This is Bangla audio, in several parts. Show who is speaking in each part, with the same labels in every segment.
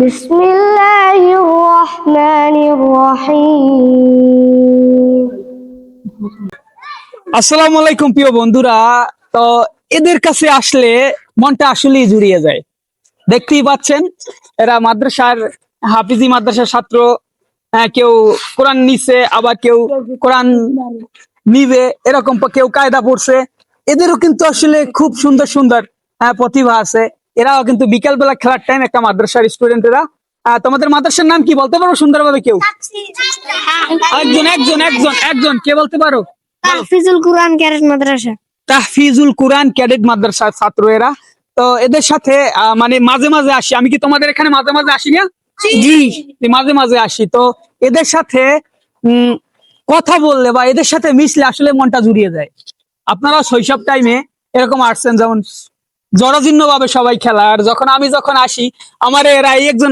Speaker 1: বিসমিল্লাহির রহমানির রহিম।
Speaker 2: আসসালামু আলাইকুম প্রিয় বন্ধুরা। তো এদের কাছে আসলে মনটা আসলেই জুড়িয়ে যায়। দেখতেই পাচ্ছেন এরা মাদ্রাসার হাফিজি মাদ্রাসার ছাত্র। কেউ কোরআন নিছে, আবার কেউ কোরআন নিবে, এরকম কেউ কায়দা পড়ছে। এদেরও কিন্তু আসলে খুব সুন্দর সুন্দর প্রতিভা আছে। এরাও কিন্তু বিকেল বেলা খেলার টাইম একটা মাদ্রাসার স্টুডেন্টেরা। তোমাদের মাদ্রাসার নাম কি বলতে পারো সুন্দরভাবে? কেউ একজন একজন একজন একজন কে বলতে পারো?
Speaker 1: তাহফিজুল কুরআন ক্যাডেট মাদ্রাসা।
Speaker 2: তাহফিজুল কুরআন ক্যাডেট মাদ্রাসার ছাত্র এরা। তো এদের সাথে মানে মাঝে মাঝে আসি। আমি কি তোমাদের এখানে মাঝে মাঝে আসি না? জি, মাঝে মাঝে আসি। তো এদের সাথে কথা বললে বা এদের সাথে মিশলে আসলে মনটা জুড়িয়ে যায়। আপনারা শৈশব টাইমে এরকম আসছেন, যেমন জরাজীর্ণ ভাবে সবাই খেলা। আর যখন আসি, আমার এরা এই একজন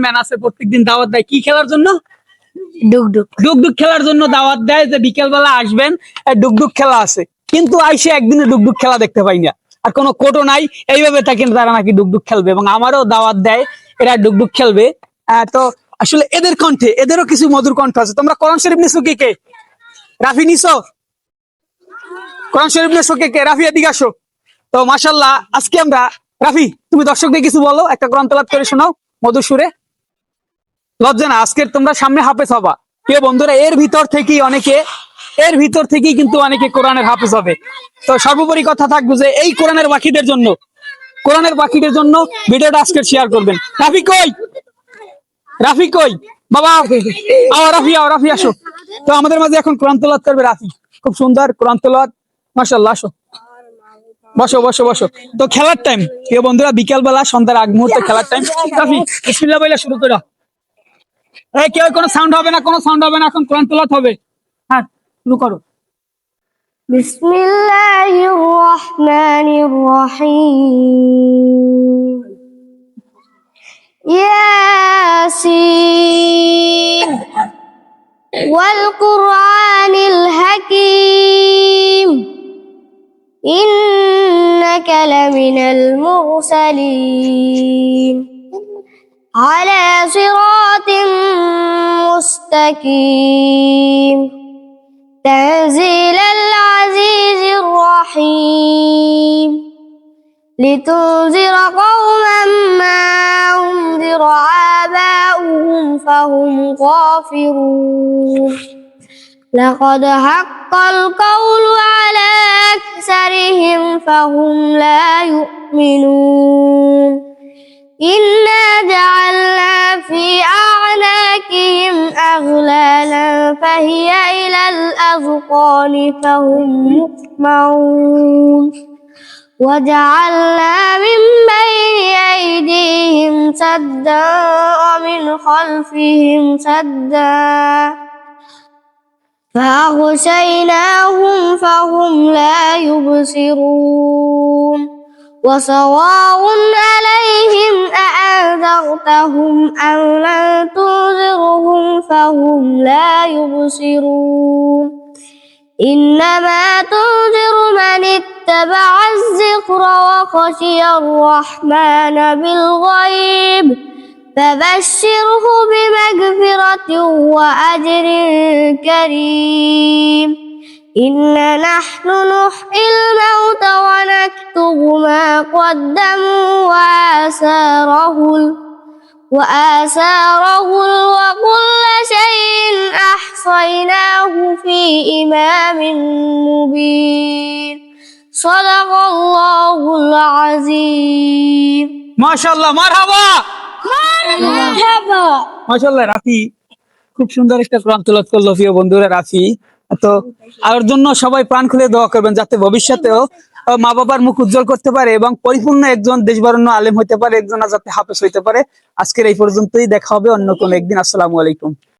Speaker 2: ম্যান আছে, প্রত্যেকদিন দাওয়াত দেয় কি খেলার জন্য?
Speaker 1: ডুগডুগ।
Speaker 2: ডুগডুগ খেলার জন্য দাওয়াত দেয় যে বিকেল বেলা আসবেন, ডুগডুগ খেলা আছে। কিন্তু আইসে একদিনে ডুগডুগ খেলা দেখতে পাই না, আর কোনো কোটো নাই। এইভাবে থাকেন তারা নাকি ডুগডুগ খেলবে, এবং আমারও দাওয়াত দেয় এরা ডুগডুগ খেলবে। তো আসলে এদের কণ্ঠে, এদেরও কিছু মধুর কণ্ঠ আছে। তোমরা কোরআন শরীফ নিছো কে কে? রাফি নিছো? কোরআন শরীফ নিছো কে কে? রাফি এদিকে আসো। তো মাশাআল্লাহ, আজকে আমরা, রাফি তুমি দর্শকদের কিছু বলো, একটা কোরআন তেলাওয়াত করে শোনাও মধুর সুরে। লজ্জা না, আজকের তোমরা সামনে হাফেজ হবা। প্রিয় বন্ধুরা, এর ভিতর থেকেই কিন্তু অনেকে কোরআনের হাফেজ হবে। তো সর্বোপরি কথা থাকবে যে এই কোরআনের বাকিদের জন্য ভিডিওটা আজকে শেয়ার করবেন। রাফি কই বাবা? রাফি আসো। তো আমাদের মাঝে এখন কোরআন তেলাওয়াত করবে রাফি। খুব সুন্দর কোরআন তেলাওয়াত, মাশাআল্লাহ। আসো, বসো বসো বসো। তো খেলার টাইম প্রিয় বন্ধুরা, বিকেল বেলা সন্ধ্যার আগ মুহূর্তে খেলার টাইম। রাফি বিসমিল্লাহ বলে শুরু করো। কেউ কোনো সাউন্ড হবে না, এখন কোরআন তেলাওয়াত হবে। হ্যাঁ, শুরু করো।
Speaker 1: বিসমিল্লাহির রহমানির রহিম। ইয়াসিন ওয়াল কুরআনিল হাকীম ইন্নাকা লামিনাল মুরসালিন على صراط مستقيم تنزيل العزيز الرحيم لتنذر قوما ما أنذر آباؤهم فهم غافلون لقد حق القول على أكثرهم فهم لا يؤمنون إنا جعلنا في أعناقهم أغلالا فهي إلى الأذقان فهم مقمحون وجعلنا من بين أيديهم سدا ومن خلفهم سدا فأغشيناهم فهم لا يبصرون وسواء عليهم أأنذرتهم أم لم تنذرهم فهم لا يبصرون إنما تنذر من اتبع الذكر وخشي الرحمن بالغيب فبشره بمغفرة وأجر كريم إنا نحن نحيي الموت ونكتب ما قدموا وآثاره وكل شيء أحصيناه في إمام مبين صدق الله العظيم
Speaker 2: মাশাআল্লাহ, মারহাবা মাশাআল্লাহ। রাফি খুব সুন্দর একটা কোরআন তেলাওয়াত করলো প্রিয় বন্ধুরা, রাফি। তো আর জন্য সবাই প্রাণ খুলে দোয়া করবেন, যাতে ভবিষ্যতেও মা বাবার মুখ উজ্জ্বল করতে পারে এবং পরিপূর্ণ একজন দেশবরেণ্য আলেম হইতে পারে, একজন যাতে হাফেজ হইতে পারে। আজকের এই পর্যন্তই, দেখা হবে অন্য কোনো একদিন। আসসালামু আলাইকুম।